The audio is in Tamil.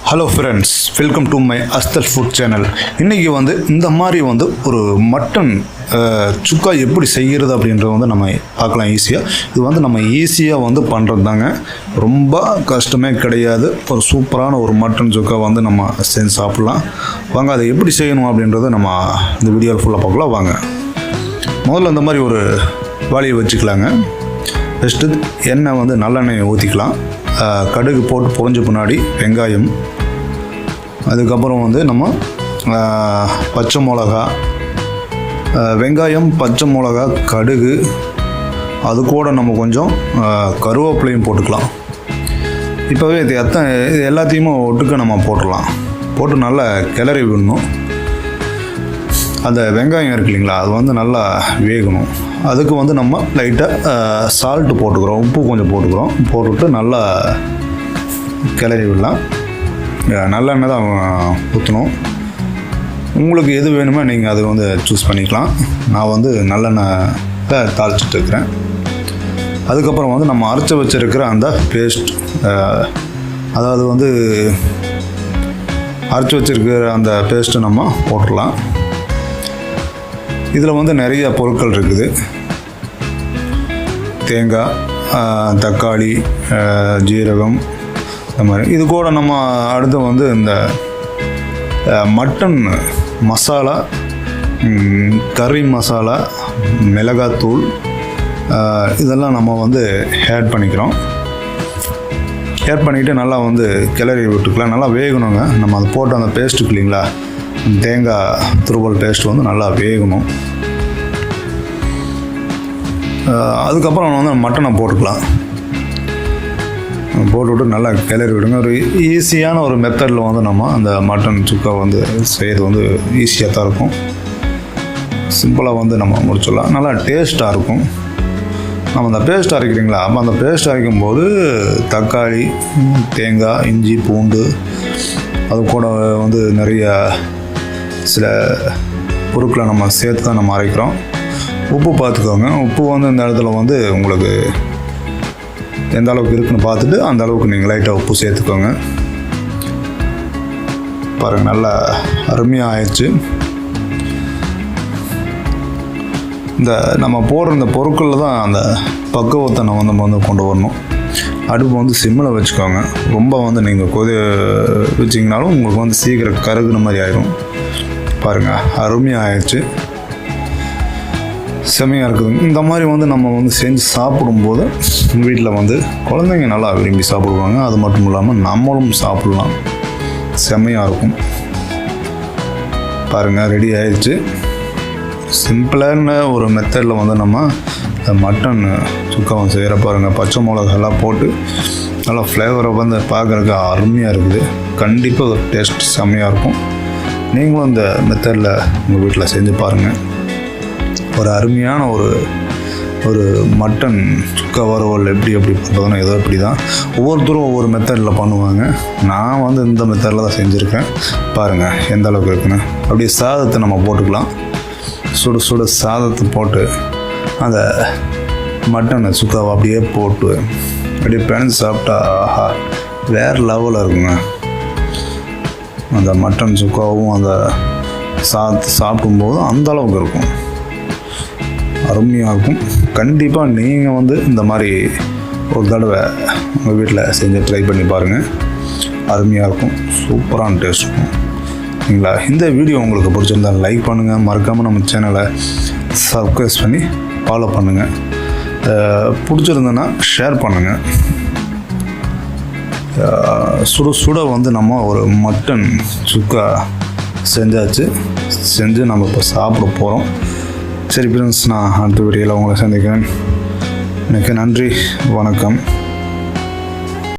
Hello friends, welcome to my அஸ்தல் ஃபுட் சேனல். இன்றைக்கி இந்த மாதிரி ஒரு மட்டன் சுக்கா எப்படி செய்கிறது அப்படின்றத நம்ம பார்க்கலாம் ஈஸியாக. இது நம்ம ஈஸியாக பண்ணுறது தாங்க, ரொம்ப கஷ்டமே கிடையாது. ஒரு சூப்பரான ஒரு மட்டன் சுக்கா நம்ம செஞ்சு சாப்பிட்லாம். வாங்க அதை எப்படி செய்யணும் அப்படின்றத நம்ம இந்த வீடியோவில் ஃபுல்லாக பார்க்கலாம். வாங்க, முதல்ல இந்த மாதிரி ஒரு வாளியை வச்சுக்கலாங்க. ஃபஸ்ட்டு எண்ணெய் நல்லெண்ணெயை ஊற்றிக்கலாம். கடுகு போட்டு பொரிஞ்ச பின்னாடி வெங்காயம், அதுக்கப்புறம் நம்ம பச்சை மிளகா, வெங்காயம், பச்சை மிளகா, கடுகு, அது கூட நம்ம கொஞ்சம் கருவேப்பிலையும் போட்டுக்கலாம். இப்போவே இது எல்லாத்தையுமே ஒட்டுக்க நம்ம போட்டுடலாம். போட்டு நல்லா கிளறி விடணும். அந்த வெங்காயம் இருக்கு இல்லைங்களா, அது நல்லா வேகணும். அதுக்கு நம்ம லைட்டாக சால்ட்டு போட்டுக்கிறோம், உப்பு கொஞ்சம் போட்டுக்கிறோம். போட்டுவிட்டு நல்லா கிளறி விடலாம். நல்லெண்ணெய் தான் ஊற்றணும். உங்களுக்கு எது வேணுமோ நீங்கள் அது சூஸ் பண்ணிக்கலாம். நான் நல்லெண்ணெய் தாளிச்சிட்டு இருக்கிறேன். அதுக்கப்புறம் நம்ம அரைச்சி வச்சுருக்கிற அந்த பேஸ்ட், அதாவது அரைச்சி வச்சுருக்கிற அந்த பேஸ்ட்டை நம்ம போட்டுடலாம். இதில் நிறைய பொருட்கள் இருக்குது. தேங்காய், தக்காளி, ஜீரகம், இந்த மாதிரி. இது கூட நம்ம அடுத்து இந்த மட்டன் மசாலா, கறி மசாலா, மிளகாத்தூள், இதெல்லாம் நம்ம ஆட் பண்ணிக்கிறோம். ஆட் பண்ணிவிட்டு நல்லா கிளறி விட்டுக்கலாம். நல்லா வேகணுங்க. நம்ம அதை போட்டு அந்த பேஸ்ட்டுக்கு இல்லைங்களா, தேங்காய் துருவல் பேஸ்ட் நல்லா வேகணும். அதுக்கப்புறம் மட்டனை போட்டுக்கலாம். போட்டுவிட்டு நல்லா கிளறி விடுங்க. ஒரு ஈஸியான ஒரு மெத்தடில் நம்ம அந்த மட்டன் சுக்கா செய்கிறது ஈஸியாக தான் இருக்கும். சிம்பிளாக நம்ம முடிச்சிடலாம். நல்லா டேஸ்ட்டாக இருக்கும். நம்ம அந்த பேஸ்ட் அரைக்கிறீங்களா, அப்போ அந்த பேஸ்ட் அரைக்கும் போது தக்காளி, தேங்காய், இஞ்சி, பூண்டு, அது கூட நிறைய சில பொருட்களை நம்ம சேர்த்து தான் நம்ம அரைக்கிறோம். உப்பு பார்த்துக்கோங்க. உப்பு இந்த இடத்துல உங்களுக்கு எந்த அளவுக்கு இருக்குன்னு பார்த்துட்டு அந்த அளவுக்கு நீங்கள் லைட்டாக உப்பு சேர்த்துக்கோங்க. பாருங்கள், நல்லா அருமையாக ஆயிடுச்சு. இந்த நம்ம போடுற இந்த பொருட்களில் தான் அந்த பக்குவத்தை நம்ம கொண்டு வரணும். அடுப்பு சிம்மில் வச்சுக்கோங்க. ரொம்ப நீங்கள் வச்சிங்கனாலும் உங்களுக்கு சீக்கிரம் கருகுன மாதிரி ஆயிடும். பாருங்கள், அருமையாக ஆயிடுச்சு. செமையாக இருக்குது. இந்த மாதிரி நம்ம செஞ்சு சாப்பிடும்போது வீட்டில் குழந்தைங்க நல்லா விரும்பி சாப்பிடுவாங்க. அது மட்டும் இல்லாமல் நம்மளும் சாப்பிட்லாம். செமையாக இருக்கும். பாருங்கள், ரெடி ஆயிடுச்சு. சிம்பிளான ஒரு மெத்தடில் நம்ம மட்டன் சுக்கா செய்கிற பாருங்கள். பச்சை மிளகாலாம் போட்டு நல்லா ஃப்ளேவரை பார்க்குறதுக்கு அருமையாக இருக்குது. கண்டிப்பாக ஒரு டேஸ்ட் செமையாக இருக்கும். நீங்களும் இந்த மெத்தடில் உங்கள் வீட்டில் செஞ்சு பாருங்கள். ஒரு அருமையான ஒரு மட்டன் சுக்கா வறுவல் எப்படி பண்ணுறதுன்னா ஏதோ இப்படி தான். ஒவ்வொருத்தரும் ஒவ்வொரு மெத்தடில் பண்ணுவாங்க. நான் இந்த மெத்தடில் தான் செஞ்சுருக்கேன். பாருங்கள் எந்த அளவுக்கு இருக்குன்னு. அப்படியே சாதத்தை நம்ம போட்டுக்கலாம். சுட சுட சாதத்தை போட்டு அந்த மட்டன் சுக்காவை அப்படியே போட்டு அப்படியே பிணைஞ்சு சாப்பிட்டா ஆஹா, வேறு லெவலில் இருக்குங்க. அந்த மட்டன் சுக்காவும் அந்த சாதத்தை சாப்பிடும்போது அந்த அளவுக்கு இருக்கும். அருமையாக இருக்கும். கண்டிப்பாக நீங்கள் இந்த மாதிரி ஒரு தடவை உங்கள் வீட்டில் செஞ்சு ட்ரை பண்ணி பாருங்கள். அருமையாக இருக்கும். சூப்பரான டேஸ்ட் இருக்கும். சரிங்களா? இந்த வீடியோ உங்களுக்கு பிடிச்சிருந்தால் லைக் பண்ணுங்கள். மறக்காமல் நம்ம சேனலை சப்ஸ்கிரைப் பண்ணி ஃபாலோ பண்ணுங்கள். பிடிச்சிருந்தேன்னா ஷேர் பண்ணுங்கள். சுட சுட நம்ம ஒரு மட்டன் சுக்கா செஞ்சு நம்ம இப்போ சாப்பிட போகிறோம். சரி ஃப்ரெண்ட்ஸ், நான் அடுத்த வீடியோவில் உங்களை சந்திக்கிறேன். எனக்கு நன்றி, வணக்கம்.